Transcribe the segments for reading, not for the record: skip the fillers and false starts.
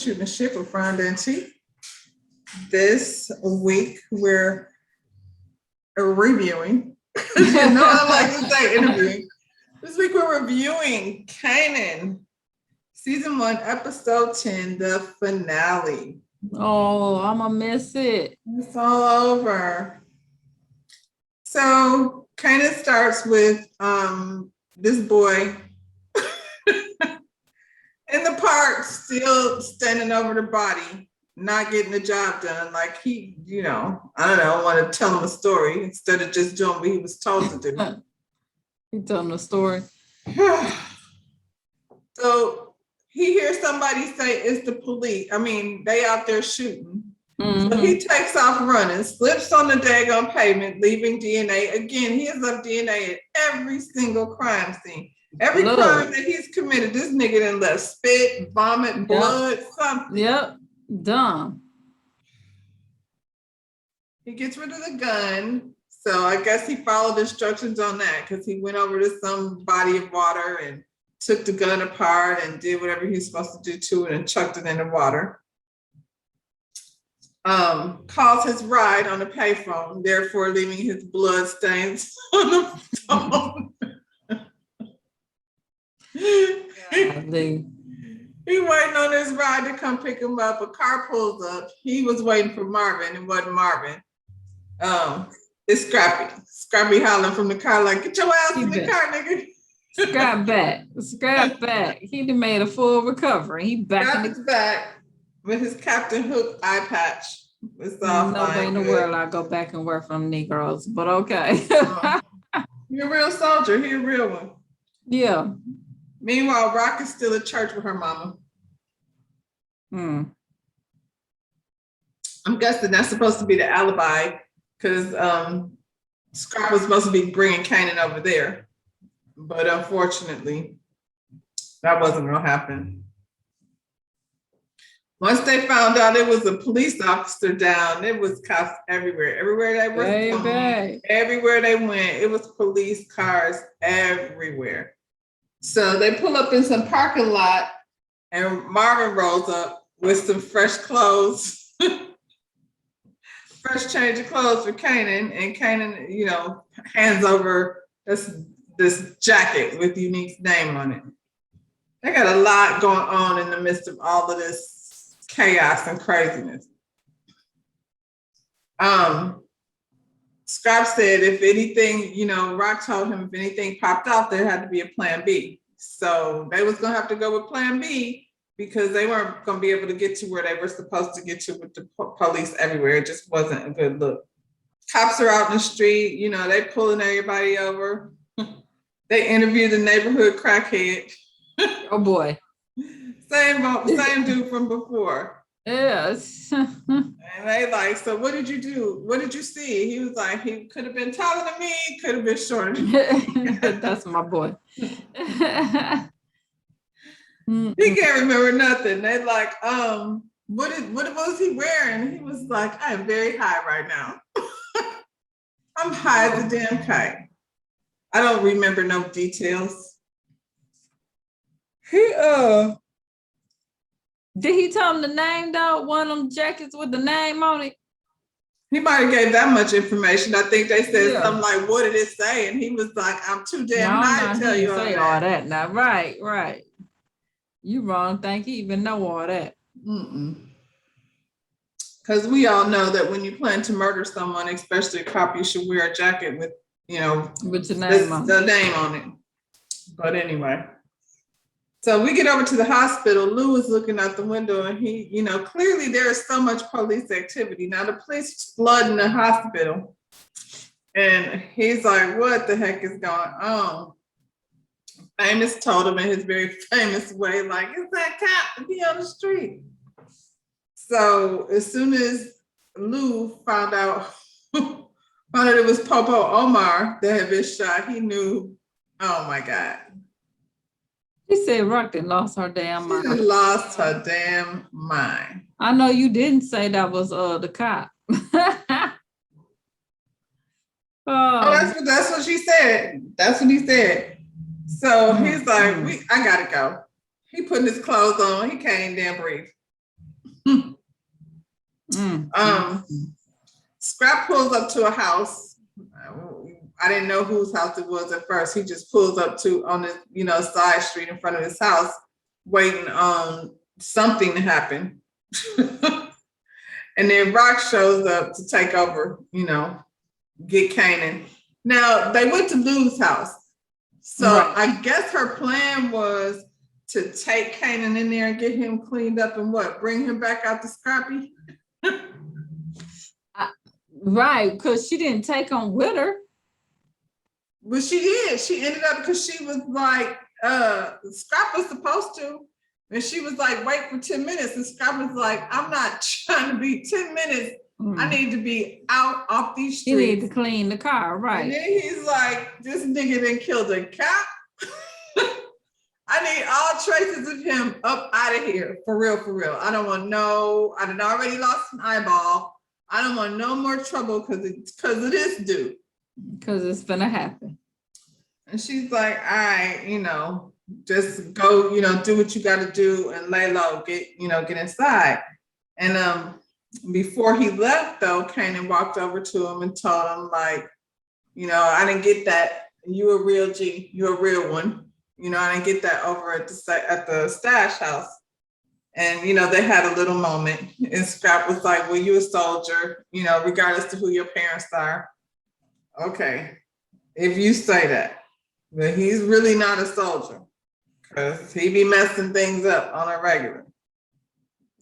shooting a ship with Rhonda and T. This week we're reviewing. I like to say interviewing. This week we're reviewing Kanan, season 1, episode 10, the finale. Oh, I'm gonna miss it. It's all over. So Kanan starts with this boy in the park, still standing over the body, not getting the job done. Like he, I don't know, want to tell him a story instead of just doing what he was told to do. He telling the story. So he hears somebody say it's the police. I mean, they out there shooting. Mm-hmm. So he takes off running, slips on the daggone pavement, leaving DNA. Again, he has left DNA at every single crime scene. Every crime that he's committed, this nigga done left spit, vomit, blood, something. Yep, dumb. He gets rid of the gun. So I guess he followed instructions on that because he went over to some body of water and took the gun apart and did whatever he's supposed to do to it and chucked it in the water. Calls his ride on the payphone, therefore leaving his blood stains on the phone. He waiting on his ride to come pick him up. A car pulls up. He was waiting for Marvin. It wasn't Marvin. It's Scrappy. Scrappy hollering from the car like, get your ass in the car, nigga. Scrap back. He done made a full recovery. He back in the back with his Captain Hook eye patch. It's all no way in the world I go back and work for them Negroes, but okay. You're a real soldier. He a real one. Yeah. Meanwhile, Rock is still at church with her mama. I'm guessing that's supposed to be the alibi because Scrap was supposed to be bringing Kanan over there. But unfortunately, that wasn't going to happen. Once they found out it was a police officer down, it was cops everywhere. Everywhere they were going, everywhere they went, it was police cars everywhere. So they pull up in some parking lot and Marvin rolls up with some fresh clothes, fresh change of clothes for Kanan. And Kanan, hands over this jacket with Unique's name on it. They got a lot going on in the midst of all of this chaos and craziness. Scrap said if anything, Rock told him if anything popped off, there had to be a plan B. So they was gonna have to go with plan B because they weren't gonna be able to get to where they were supposed to get to with the police everywhere. It just wasn't a good look. Cops are out in the street, they pulling everybody over. They interviewed the neighborhood crackhead. Oh boy. Same dude from before. Yes. And they like, so what did you do? What did you see? He was like, he could have been taller than me, could have been shorter than me. That's my boy. He can't remember nothing. They like, what was he wearing? He was like, I am very high right now. I'm high as a damn kite. I don't remember no details. Did he tell him the name though? One of them jackets with the name on it? He might have gave that much information. I think they said something like, what did it say? And he was like, I'm too damn high to tell you all that. Now, right. You wrong. Think he even know all that. Because we all know that when you plan to murder someone, especially a cop, you should wear a jacket with, with the name on it. But anyway. So we get over to the hospital. Lou is looking out the window and he, clearly there is so much police activity. Now the police flooding the hospital. And he's like, what the heck is going on? Famous told him in his very famous way, like, it's that cop to be on the street. So as soon as Lou found out it was Popo Omar that had been shot, he knew, oh my God. She said Rock done lost her damn mind. She lost her damn mind. I know you didn't say that was the cop. That's what she said. That's what he said. So he's like, I gotta go. He putting his clothes on. He can't even damn breathe. Scrap pulls up to a house. I didn't know whose house it was at first. He just pulls up to on the side street in front of his house, waiting on something to happen. And then Rock shows up to take over, get Kanan. Now they went to Lou's house. So right. I guess her plan was to take Kanan in there and get him cleaned up and bring him back out to Scrappy? Right, because she didn't take him with her. Well, she did. She ended up, because she was like, Scrap was supposed to. And she was like, wait for 10 minutes. And Scrap was like, I'm not trying to be 10 minutes. I need to be out off these streets. You need to clean the car, right. And then he's like, this nigga done killed a cop. I need all traces of him up out of here. For real, for real. I don't want I done already lost an eyeball. I don't want no more trouble because of this dude. Because it's gonna happen. And she's like, all right, just go, do what you got to do and lay low, get inside. And before he left, though, Kanan walked over to him and told him, like, I didn't get that. You a real G. You a real one. I didn't get that over at the stash house. And, they had a little moment. And Scrap was like, well, you a soldier, regardless to who your parents are. Okay, if you say that. But he's really not a soldier. Because he be messing things up on a regular.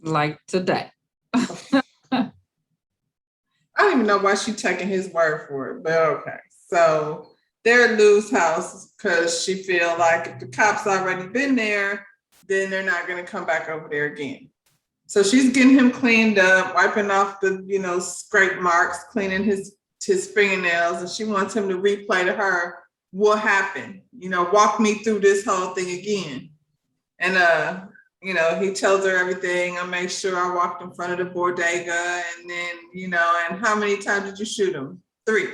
Like today. I don't even know why she's taking his word for it, but okay. So they're at Lou's house because she feel like if the cops already been there, then they're not going to come back over there again. So she's getting him cleaned up, wiping off the, scrape marks, cleaning his fingernails, and she wants him to replay to her what happened, walk me through this whole thing again. And, he tells her everything. I make sure I walked in front of the bodega and then, and how many times did you shoot him? 3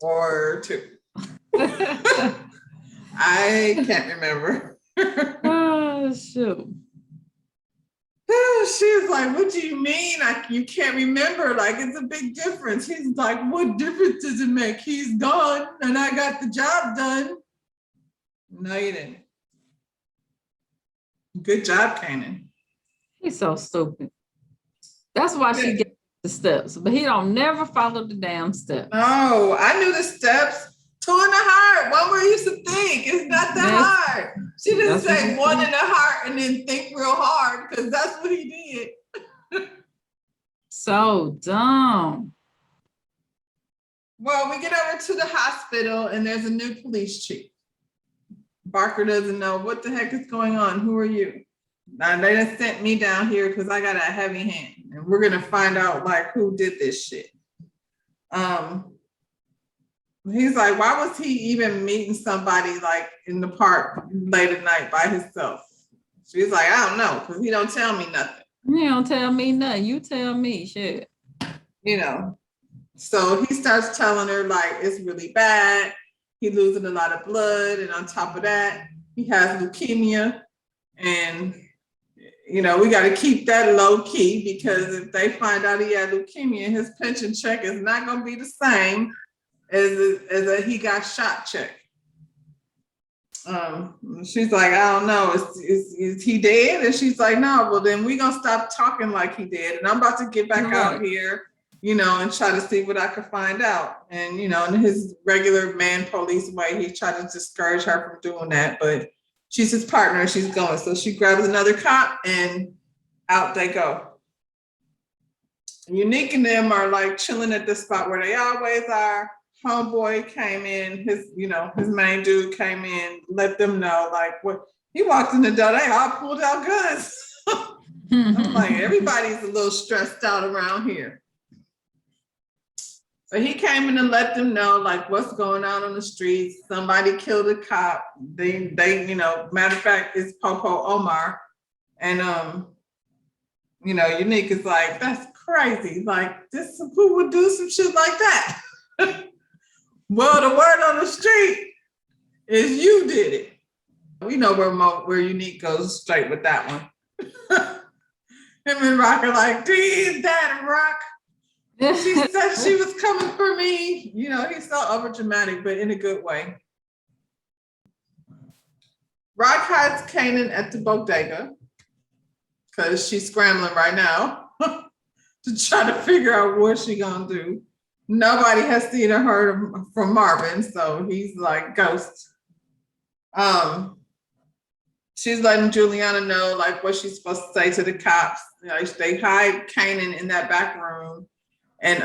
or 2? I can't remember. Oh, shoot. She's like, what do you mean? You can't remember? Like, it's a big difference. He's like, what difference does it make? He's gone and I got the job done. No, you didn't. Good job, Kanan. He's so stupid. That's why she gets the steps, but he don't never follow the damn steps. No, I knew the steps. 2 in the heart. One where you used to think. It's not that hard. She didn't say 1 in the heart and then think real hard because that's what he did. So dumb. Well, we get over to the hospital and there's a new police chief. Barker doesn't know what the heck is going on. Who are you? Now, they just sent me down here because I got a heavy hand and we're going to find out like who did this shit. He's like, why was he even meeting somebody like in the park late at night by himself? She's like, I don't know, because he don't tell me nothing. He don't tell me nothing. You tell me, shit. So he starts telling her like it's really bad. He's losing a lot of blood, and on top of that, he has leukemia, and we got to keep that low key because if they find out he had leukemia, his pension check is not going to be the same as he got shot check. She's like, I don't know, is he dead? And she's like, no, well then we gonna stop talking like he did. And I'm about to get back out here, and try to see what I could find out. And, in his regular man police way, he tried to discourage her from doing that, but she's his partner, she's going. So she grabs another cop and out they go. Unique and them are like chilling at the spot where they always are. Homeboy came in, his main dude came in, let them know, like, what he walked in the door, they all pulled out guns. I'm like, everybody's a little stressed out around here. So he came in and let them know, like, what's going on the streets. Somebody killed a cop. They matter of fact, it's Popo Omar. And Unique is like, that's crazy. Like, who would do some shit like that? Well, the word on the street is you did it. We know where Unique goes straight with that one. Him and Rock are like, please, Dad, Rock. She said she was coming for me. You know, he's so overdramatic, but in a good way. Rock hides Kanan at the bodega because she's scrambling right now to try to figure out what she's gonna do. Nobody has seen or heard from Marvin, so he's like ghost. She's letting Juliana know like what she's supposed to say to the cops. Like they hide Kanan in that back room. And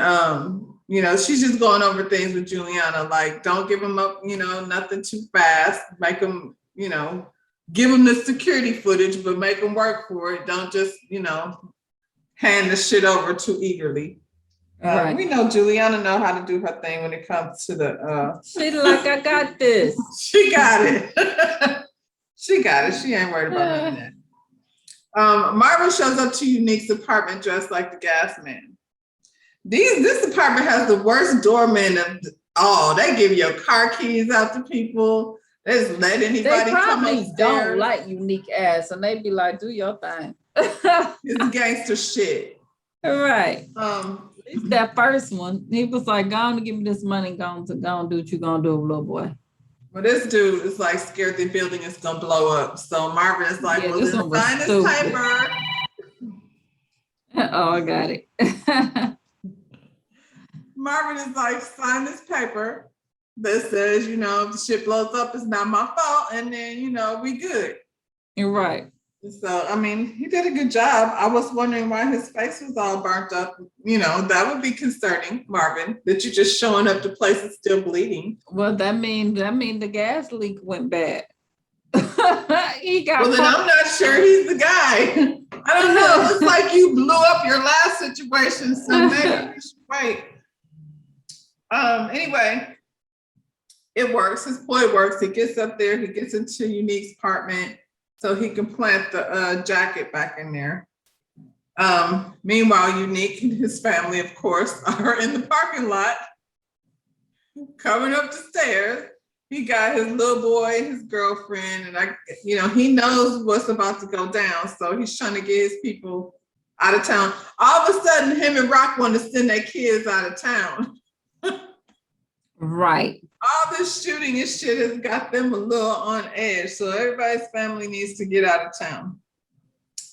you know, she's just going over things with Juliana, like don't give him up, you know, nothing too fast. Make him, you know, give him the security footage, but make him work for it. Don't just, you know, hand the shit over too eagerly. Right. We know Juliana know how to do her thing when it comes to the she's like, I got this. She got it. She got it. She ain't worried about none of that. Marvin shows up to Unique's apartment dressed like the gas man. This apartment has the worst doorman of all. They give your car keys out to people. They just let anybody come upstairs. They probably don't like Unique ass, and they be like, "Do your thing." It's gangster shit. Right. At least that first one, he was like, "Go on and give me this money. Go on do what you gonna do, little boy." Well, this dude is like scared the building is gonna blow up. So Marvin is like, "Well, then sign this paper." Oh, I got it. Marvin is like, sign this paper that says, you know, if the shit blows up, it's not my fault. And then, you know, we good. You're right. So, I mean, he did a good job. I was wondering why his face was all burnt up. You know, that would be concerning, Marvin, that you're just showing up to places still bleeding. Well, that mean the gas leak went bad. He got well, then I'm not sure he's the guy. I don't know. It looks like you blew up your last situation, so maybe you should wait. Anyway, it works. His ploy works. He gets up there. He gets into Unique's apartment so he can plant the jacket back in there. Meanwhile, Unique and his family, of course, are in the parking lot, coming up the stairs. He got his little boy, his girlfriend, and you know, he knows what's about to go down. So he's trying to get his people out of town. All of a sudden, him and Rock want to send their kids out of town. Right. All this shooting and shit has got them a little on edge. So everybody's family needs to get out of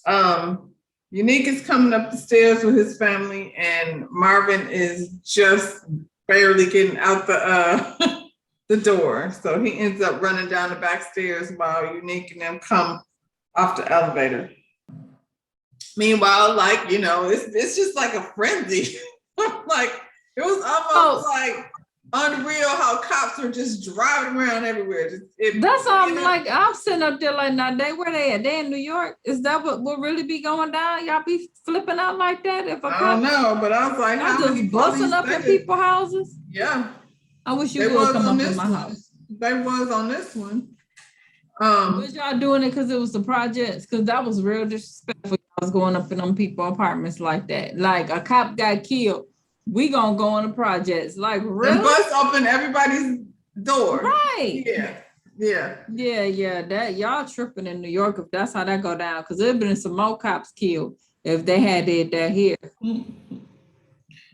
town. Unique is coming up the stairs with his family, and Marvin is just barely getting out the the door. So he ends up running down the back stairs while Unique and them come off the elevator. Meanwhile, like, you know, it's just like a frenzy. Like, it was almost like unreal how cops were just driving around everywhere. That's all I'm like, I'm sitting up there like, now where they at? They in New York? Is that what will really be going down? Y'all be flipping out like that? I don't know, but I was like, I'm just busting up in people's houses. Yeah. I wish you would come up in my house. They was on this one. Was y'all doing it because it was the projects? Because that was real disrespectful. I was going up in them people's apartments like that. Like a cop got killed. We gonna go on the projects. Like, really? And bust open everybody's door. Right. Yeah. That y'all tripping in New York if that's how that go down. Because there've been some more cops killed if they had it that here.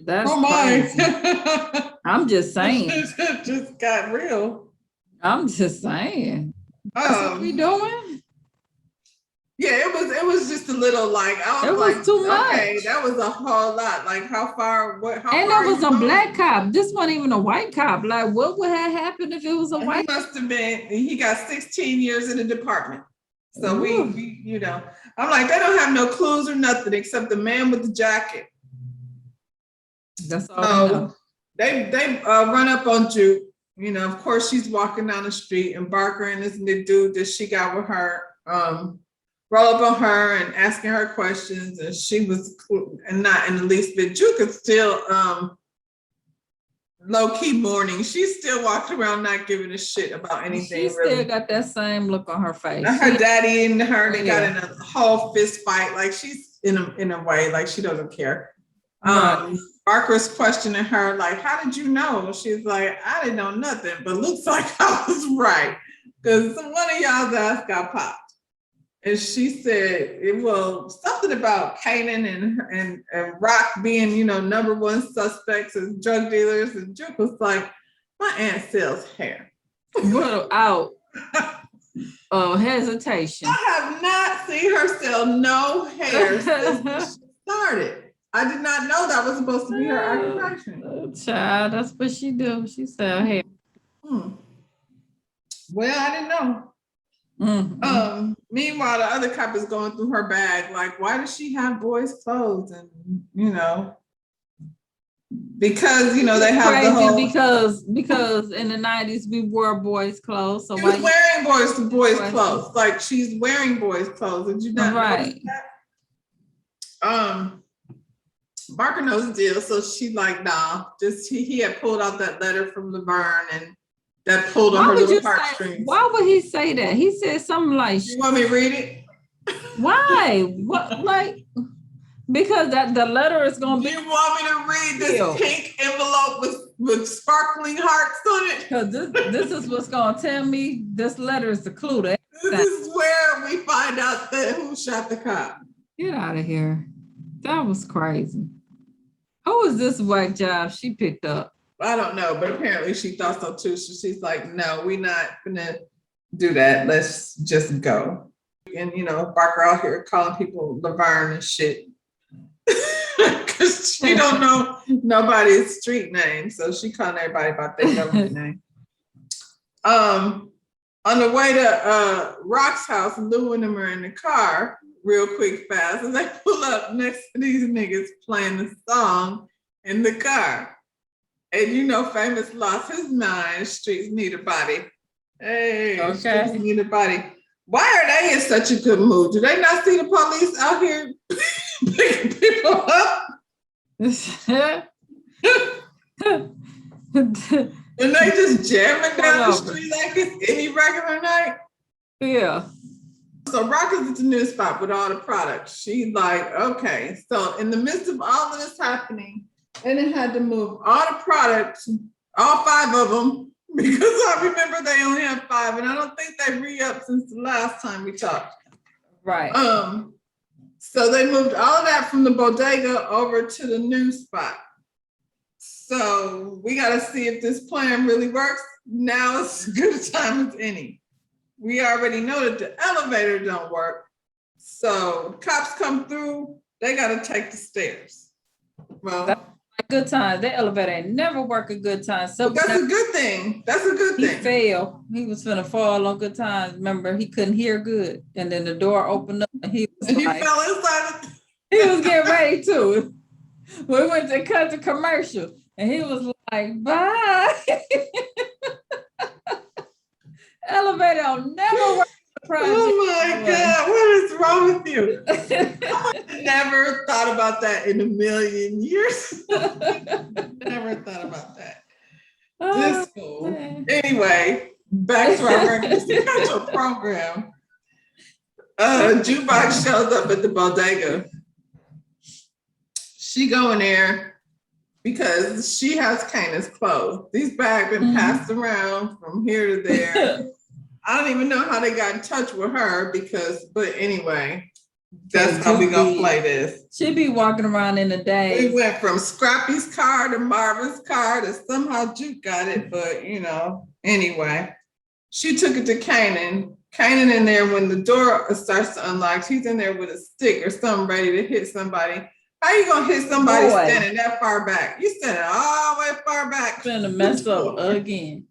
That's crazy. I'm just saying. It just got real. I'm just saying. That's what we doing. Yeah, it was just a little like, I was like, was too much. Okay, that was a whole lot. Like how far? And it was a black cop. This wasn't even a white cop. Like, what would have happened if it was a white? He must have been. He got 16 years in the department. So we, you know, I'm like, they don't have no clues or nothing except the man with the jacket. That's all. So they run up on Juke. You know, of course, she's walking down the street, and Barker and this dude that she got with her. Roll up on her and asking her questions, and she was and not in the least bit. Juke is still low-key mourning. She's still walking around not giving a shit about anything. She still got that same look on her face. Her daddy and her, they got in a whole fist fight. Like she's in a way, like she doesn't care. Barker's questioning her, like, how did you know? She's like, I didn't know nothing, but looks like I was right. Because one of y'all's ass got popped. And she said, well, something about Kanan and Rock being, number one suspects as drug dealers. And Duke was like, my aunt sells hair. Without hesitation. I have not seen her sell no hair since she started. I did not know that was supposed to be her occupation. Child, that's what she do. She sell hair. Well, I didn't know. Mm-hmm. Meanwhile, the other cop is going through her bag, like, why does she have boys' clothes? And because they have crazy the whole because in the 90s we wore boys' clothes. So she was wearing boys' clothes. Like she's wearing boys' clothes. Did you not notice that? Barker knows the deal, so she like, nah. Just he had pulled out that letter from Laverne and that pulled on her little heartstrings. Why would he say that? He said something like, you want me to read it? Why? What, like, because the letter is going to be. You want me to read this pink envelope with sparkling hearts on it? Because this is what's going to tell me this letter is the clue to everything. This is where we find out that who shot the cop. Get out of here. That was crazy. Who is this whack job she picked up? I don't know, but apparently she thought so too. So she's like, no, we're not gonna do that. Let's just go. And Barker out here calling people Laverne and shit. Because she don't know nobody's street name. So she calling everybody about their government name. On the way to Rock's house, Lou and them are in the car real quick, fast. And they pull up next to these niggas playing the song in the car. And Famous lost his mind. Streets need a body. Hey, okay. Streets need a body. Why are they in such a good mood? Do they not see the police out here picking people up? And they just jamming down the street like it's any regular night? Yeah. So Rock is at the new spot with all the products. She's like, okay. So in the midst of all of this happening, and it had to move all the products, all 5 of them, because I remember they only have 5, and I don't think they re-upped since the last time we talked. Right. So they moved all of that from the bodega over to the new spot. So we got to see if this plan really works. Now it's as good a time as any. We already know that the elevator don't work. So cops come through, they got to take the stairs. Well, that's a good time. The elevator ain't never work a good time. So that's a good thing. That's a good thing. He fell. He was finna fall on good times. Remember, he couldn't hear good. And then the door opened up and he fell inside. He was getting ready to. We went to cut the commercial and he was like, bye. Elevator will never work. Oh my God, what is wrong with you? I never thought about that in a million years. Never thought about that. This school. Anyway, back to our regular schedule program. Jukebox shows up at the bodega. She go in there because she has Kanan's clothes. These bags been passed around from here to there. I don't even know how they got in touch with her but anyway, that's how we gonna play this. She be walking around in the day. We went from Scrappy's car to Marvin's car to somehow Juke got it, but anyway, she took it to Kanan. Kanan in there when the door starts to unlock, he's in there with a stick or something ready to hit somebody. How you gonna hit somebody standing that far back? You standing all the way far back. Gonna mess up again.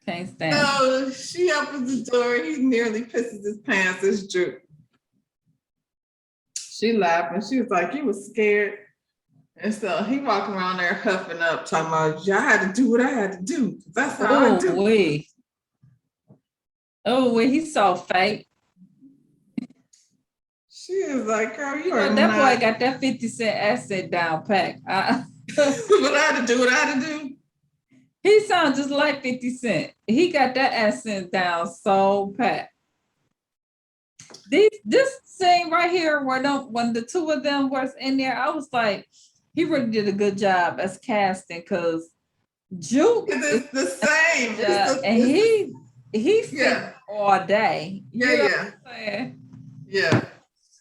Can't stand. So she opens the door. He nearly pisses his pants. It's Drew. She laughing. She was like, "You was scared," and so he walking around there huffing up, talking about, "I had to do what I had to do. That's how I do." He's so fake. She was like, "Girl, you are that boy got that 50-cent asset down pat." But I had to do what I had to do. He sounds just like 50 Cent. He got that accent down so pat. This scene right here, when the 2 of them was in there, I was like, he really did a good job as casting because Juke is the same. And he fit all day. Yeah. Yeah.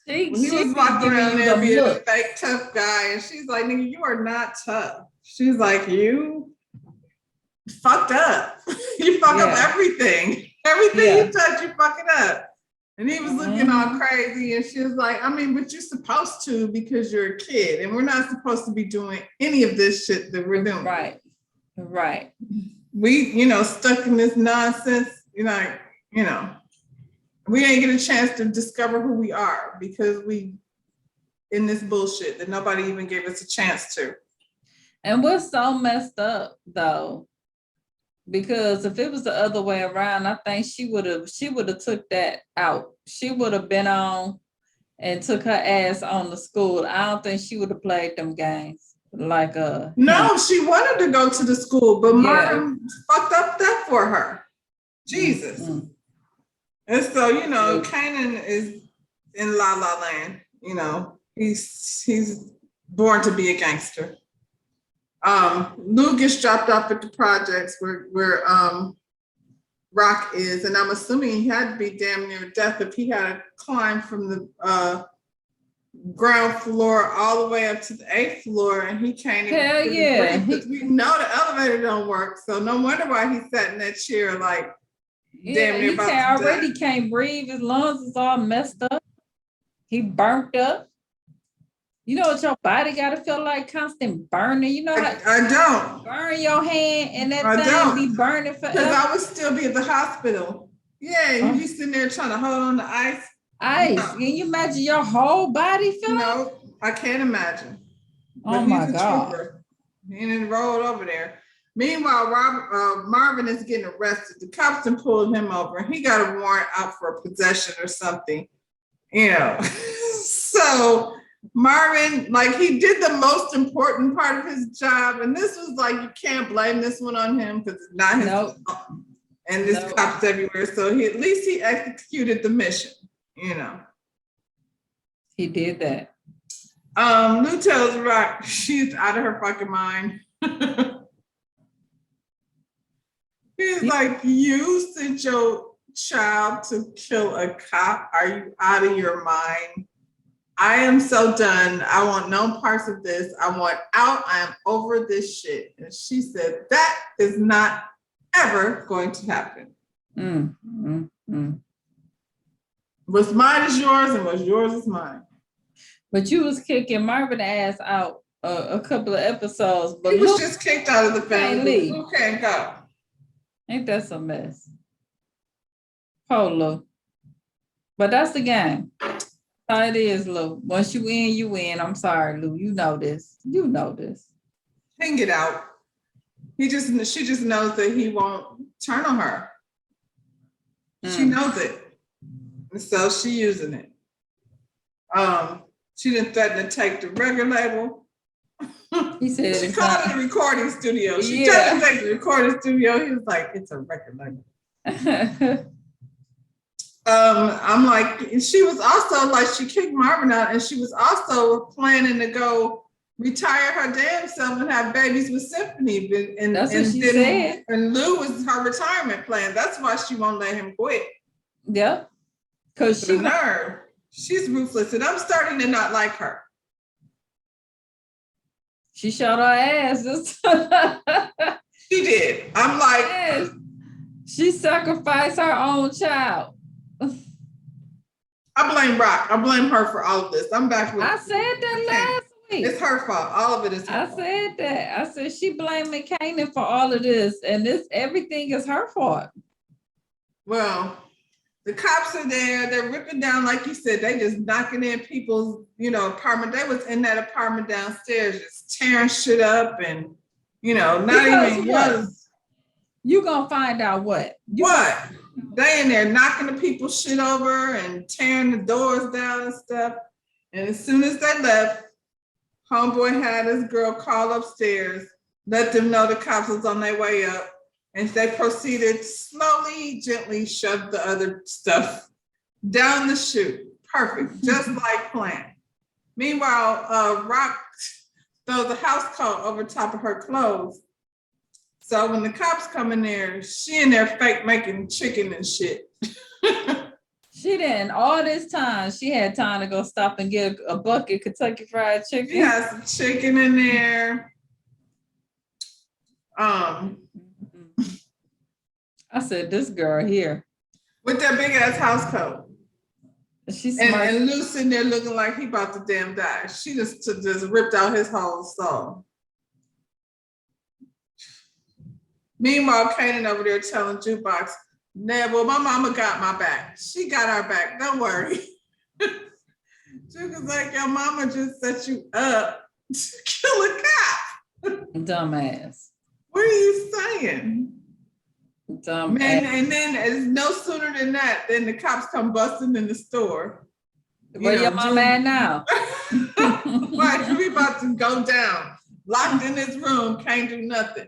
She When he was be walking giving around you there the being a look. fake tough guy, and she's like, nigga, you are not tough. She's like, you fucked up. You fuck up Yeah. everything. Everything Yeah. you touch, you fuck it up. And he was looking all crazy, and she was like, I mean, but you're supposed to because you're a kid, and we're not supposed to be doing any of this shit that we're doing. Right. Right. We, stuck in this nonsense, we ain't get a chance to discover who we are because we in this bullshit that nobody even gave us a chance to. And what's so messed up though, because if it was the other way around, I think she would have took that out. She would have been on and took her ass on the school. I don't think she would have played them games like No, she wanted to go to the school, but Martin fucked up that for her. Jesus. Mm-hmm. And so, Kanan is in La La Land, he's born to be a gangster. Lou gets dropped off at the projects where Rock is, and I'm assuming he had to be damn near death if he had to climb from the ground floor all the way up to the 8th floor, and he can't even breathe because we know the elevator don't work. So no wonder why he sat in that chair like damn near about to die. He already can't breathe. His lungs is all messed up. He burnt up. You know what your body got to feel like? Constant burning. You know how I don't burn your hand and that thing be burning forever. Because I would still be at the hospital. Yeah, you'd be sitting there trying to hold on to ice. No. Can you imagine your whole body feeling? No, I can't imagine. Oh my God. Trooper. He didn't roll over there. Meanwhile, Marvin is getting arrested. The cops done pulled him over, and he got a warrant out for possession or something. So Marvin, he did the most important part of his job, and this was you can't blame this one on him because it's not his fault. And there's cops everywhere. So at least he executed the mission. He did that. Lou tells Rock she's out of her fucking mind. He's like, you sent your child to kill a cop? Are you out of your mind? I am so done. I want no parts of this. I want out. I am over this shit. And she said, that is not ever going to happen. What's mine is yours, and what's yours is mine. But you was kicking Marvin ass out a couple of episodes. But he was just kicked out of the family. Who can't go? Ain't that a mess? Poor Lou. But that's the game. How it is, Lou. Once you win, you win. I'm sorry, Lou. You know this. You know this. Hang it out. She just knows that he won't turn on her. She knows it. And so she's using it. She didn't threaten to take the record label. He said she called it a recording studio. She tried to take the recording studio. He was like, it's a record label. I'm like, she was also she kicked Marvin out, and she was also planning to go retire her damn self and have babies with Symphony. And that's what she said. And Lou was her retirement plan. That's why she won't let him quit. Yeah. Because she's ruthless, and I'm starting to not like her. She showed her ass. She did. I'm like, yes. She sacrificed her own child. I blame Rock. I blame her for all of this. I'm back with. I said that last week. It's her fault. All of it is her fault. Said that. I said she blaming Kanan for all of this, and everything is her fault. Well, the cops are there. They're ripping down, like you said. They just knocking in people's, apartment. They was in that apartment downstairs, just tearing shit up, and not because even young. You gonna find out what? They in there knocking the people's shit over and tearing the doors down and stuff. And as soon as they left, homeboy had his girl call upstairs, let them know the cops was on their way up. And they proceeded slowly, gently shove the other stuff down the chute. Perfect, just like planned. Meanwhile, Rock throws a house coat over top of her clothes. So when the cops come in there, she in there fake making chicken and shit. She didn't. All this time, she had time to go stop and get a bucket Kentucky Fried Chicken. She has some chicken in there. I said, this girl here. With that big ass house coat. She's and Lou sitting there looking like he about to damn die. She just ripped out his whole soul. Meanwhile, Kanan over there telling Jukebox, nah, well, my mama got my back. She got our back. Don't worry. Juke is like, your mama just set you up to kill a cop. Dumbass. What are you saying? Dumbass. Man, and then it's no sooner than that, then the cops come busting in the store. Where your mama at now? Right, we about to go down. Locked in this room, can't do nothing.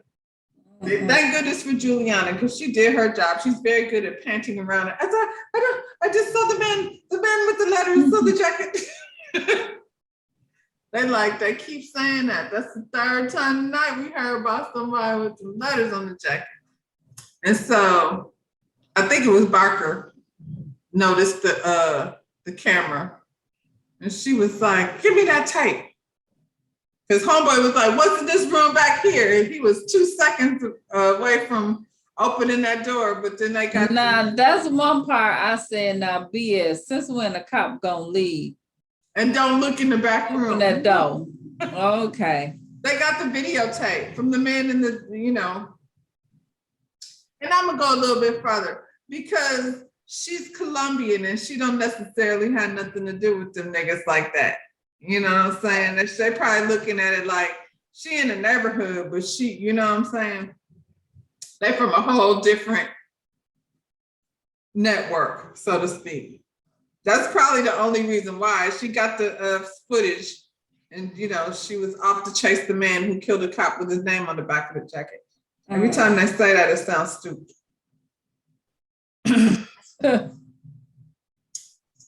Thank goodness for Juliana, because she did her job. She's very good at panting around. I just saw the man with the letters, saw the jacket. They keep saying that. That's the third time tonight we heard about somebody with the letters on the jacket. And so I think it was Barker noticed the camera. And she was like, give me that tape. His homeboy was like, what's in this room back here? And he was 2 seconds away from opening that door, but then they got— Now, that's one part I said, now, BS, since when a cop gonna leave? And don't look in the back room. Open that door. Okay. They got the videotape from the man in the, And I'm gonna go a little bit further because she's Colombian and she don't necessarily have nothing to do with them niggas like that. You know what I'm saying? They probably looking at it like she in the neighborhood, but she, you know what I'm saying? They from a whole different network, so to speak. That's probably the only reason why she got the footage and, she was off to chase the man who killed a cop with his name on the back of the jacket. Every time they say that, it sounds stupid.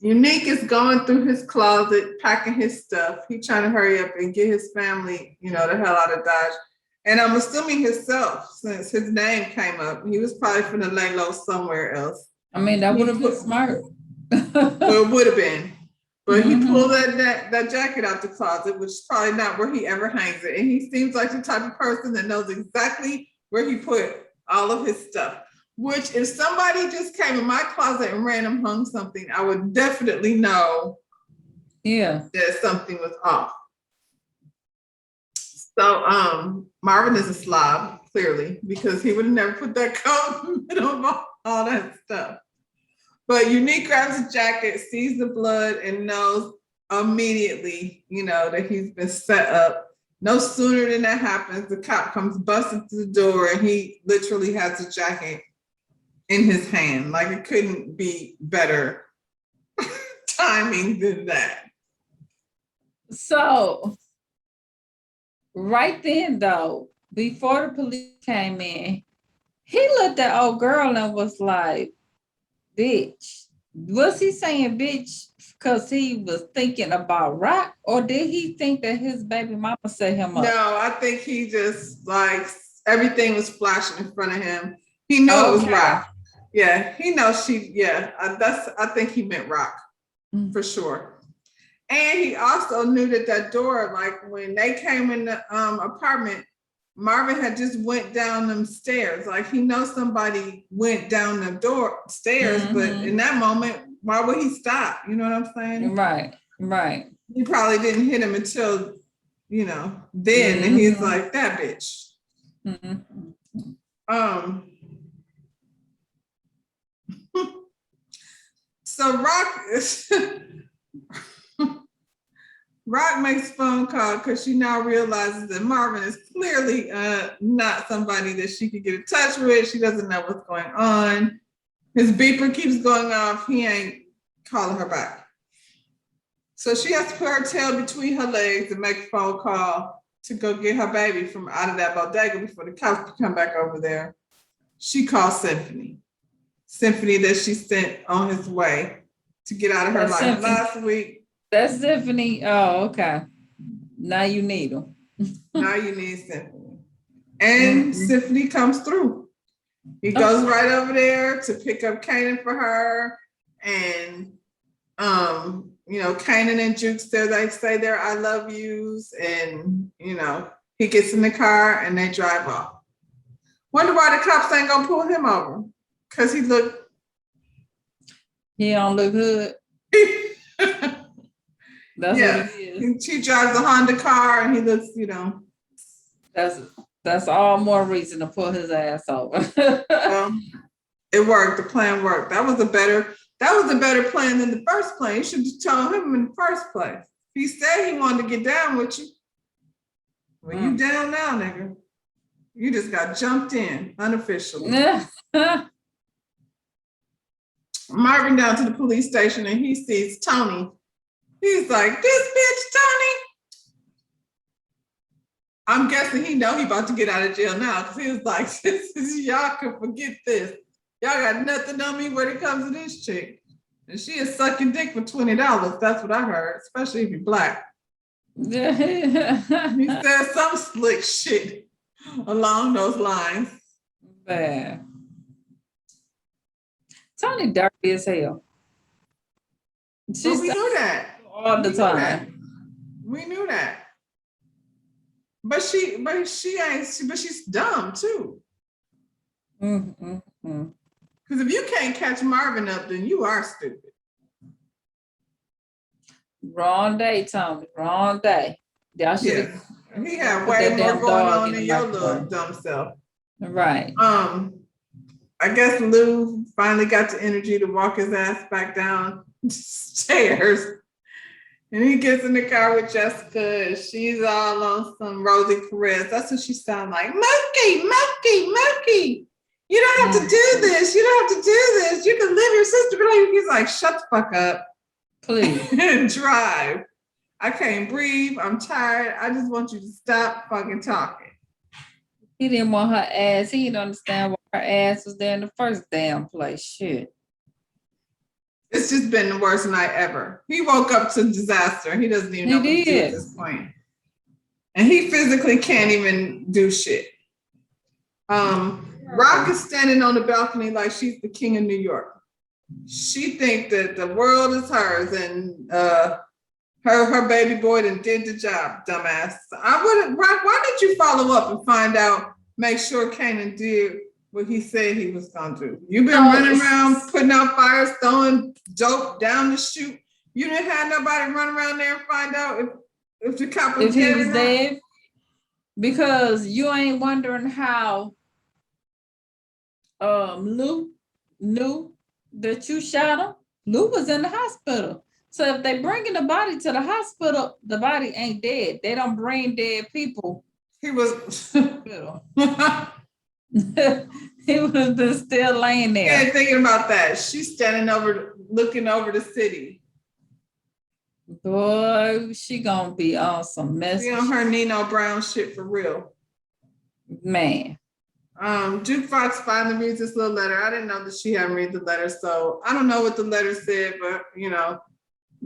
Unique is going through his closet, packing his stuff. He's trying to hurry up and get his family, the hell out of Dodge. And I'm assuming himself, since his name came up, he was probably finna lay low somewhere else. I mean, that would have been smart. Well, it would have been. But he pulled that jacket out the closet, which is probably not where he ever hangs it. And he seems like the type of person that knows exactly where he put all of his stuff. Which, if somebody just came in my closet and random hung something, I would definitely know that something was off. So Marvin is a slob, clearly, because he would have never put that coat in the middle of all that stuff. But Unique grabs a jacket, sees the blood, and knows immediately, that he's been set up. No sooner than that happens, the cop comes busting through the door, and he literally has the jacket in his hand. Like, it couldn't be better timing than that. So, right then, though, before the police came in, he looked at old girl and was like, bitch. Was he saying bitch because he was thinking about Rock, or did he think that his baby mama set him up? No, I think he just, everything was flashing in front of him. He knew it was Rock. Yeah, he knows I think he meant Rock, for sure. And he also knew that door, when they came in the apartment, Marvin had just went down them stairs. He knows somebody went down the stairs, but in that moment, why would he stop? You know what I'm saying? Right. He probably didn't hit him until, then, and he's like, that bitch. So Rock makes a phone call because she now realizes that Marvin is clearly not somebody that she could get in touch with. She doesn't know what's going on. His beeper keeps going off. He ain't calling her back. So she has to put her tail between her legs and make a phone call to go get her baby from out of that bodega before the cops come back over there. She calls Symphony that she sent on his way to get out of her life last week. That's Symphony. Oh, okay. Now you need him. Now you need Symphony. And Symphony comes through. He goes right over there to pick up Kanan for her. And Kanan and Juke still like say their I love yous, and he gets in the car and they drive off. Wonder why the cops ain't gonna pull him over. Cause he don't look good. That's yeah. what it is. She drives a Honda car and he looks, That's all more reason to pull his ass over. It worked. The plan worked. That was a better plan than the first plan. You should have told him in the first place. He said he wanted to get down with you. Well, you down now, nigga. You just got jumped in unofficially. Marvin down to the police station and he sees Tony. He's like, this bitch, Tony. I'm guessing he know he about to get out of jail now because he was like, y'all can forget this. Y'all got nothing on me when it comes to this chick. And she is sucking dick for $20. That's what I heard, especially if you're Black. He said some slick shit along those lines. Man. Tony dirty as hell. We knew that. All the time. We knew that. But she's dumb too. Because if you can't catch Marvin up, then you are stupid. Wrong day, Tony. Wrong day. Y'all should. He had way more going on than your little dumb self. Right. I guess Lou finally got the energy to walk his ass back down stairs. And he gets in the car with Jessica, and she's all on some Rosie Perez. That's what she sounds like. Mookie. You don't have to do this. You don't have to do this. You can live your sister. But he's like, shut the fuck up. Please. And drive. I can't breathe. I'm tired. I just want you to stop fucking talking. He didn't want her ass. He didn't understand why her ass was there in the first damn place. Shit. It's just been the worst night ever. He woke up to disaster. He doesn't even know what to do at this point. And he physically can't even do shit. Rock is standing on the balcony like she's the king of New York. She thinks that the world is hers and her baby boy done did the job, dumbass. Rock, why didn't you follow up and find out, make sure Kanan did what he said he was gonna do? You've been running around, putting out fires, throwing dope down the chute. You didn't have nobody run around there and find out if the cop was dead. If he was dead? Because you ain't wondering how Lou knew that you shot him. Lou was in the hospital. So if they bringing the body to the hospital, the body ain't dead. They don't bring dead people. He was he was just still laying there. Yeah, thinking about that. She's standing over, looking over the city. Boy, she gonna be on some mess. She on her Nino Brown shit for real. Man. Duke Fox finally reads this little letter. I didn't know that she hadn't read the letter, so I don't know what the letter said, but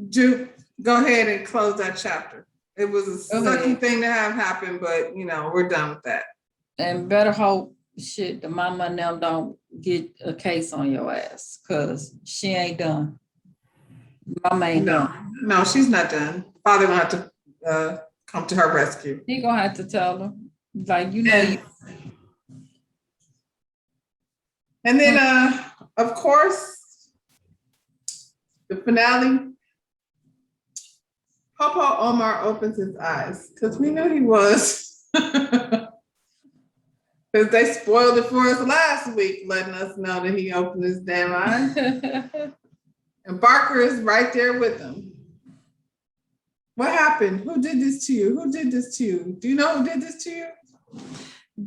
Duke, go ahead and close that chapter. It was a sucky thing to have happen, but we're done with that. And better hope the mama and them don't get a case on your ass, because she ain't done. Mama ain't done. No, she's not done. Father gonna have to come to her rescue. He gonna have to tell them, And then, of course, the finale. Papa Omar opens his eyes because we knew he was. Because they spoiled it for us last week, letting us know that he opened his damn eyes. And Barker is right there with him. What happened? Who did this to you? Who did this to you? Do you know who did this to you?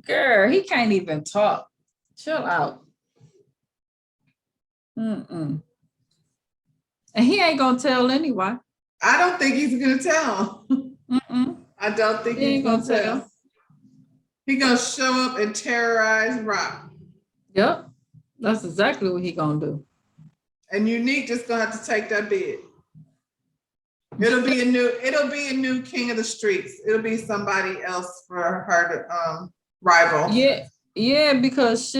Girl, he can't even talk. Chill out. And he ain't gonna tell anyway. I don't think he's gonna tell. I don't think he's gonna tell. He gonna show up and terrorize Rock. Yep, that's exactly what he gonna do. And Unique just gonna have to take that bid. It'll be a new king of the streets. It'll be somebody else for her to rival. Yeah, because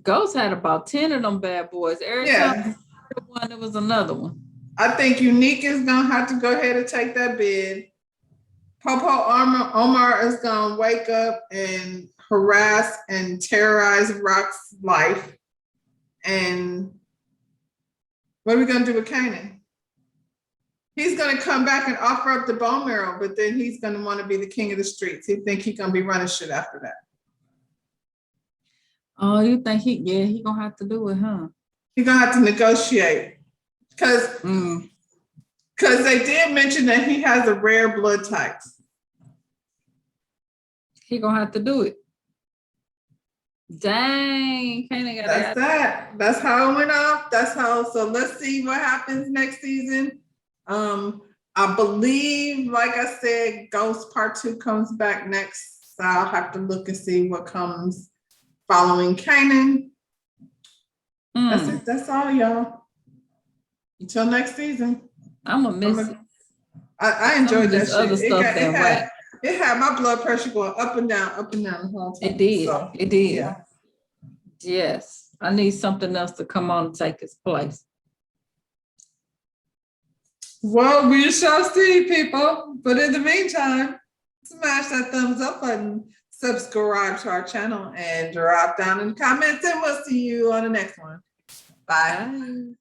Ghost had about 10 of them bad boys. Every time one, there was another one. I think Unique is gonna have to go ahead and take that bid. Popo Omar is gonna wake up and harass and terrorize Rock's life. And what are we gonna do with Kanan? He's gonna come back and offer up the bone marrow, but then he's gonna want to be the king of the streets. He think he's gonna be running shit after that. Oh, you think he gonna have to do it, huh? He's gonna have to negotiate. Because they did mention that he has a rare blood type. He gonna have to do it. Dang, Kanan got That's that. That's how it went off. That's how. So let's see what happens next season. I believe, like I said, Ghost Part 2 comes back next. So I'll have to look and see what comes following Kanan. That's it. That's all, y'all. Until next season. I'm gonna miss it. I enjoyed that shit. Other stuff it had my blood pressure going up and down the whole time. It did. So, it did. Yeah. Yes. I need something else to come on and take its place. Well, we shall see, people. But in the meantime, smash that thumbs up button, subscribe to our channel, and drop down in the comments, and we'll see you on the next one. Bye.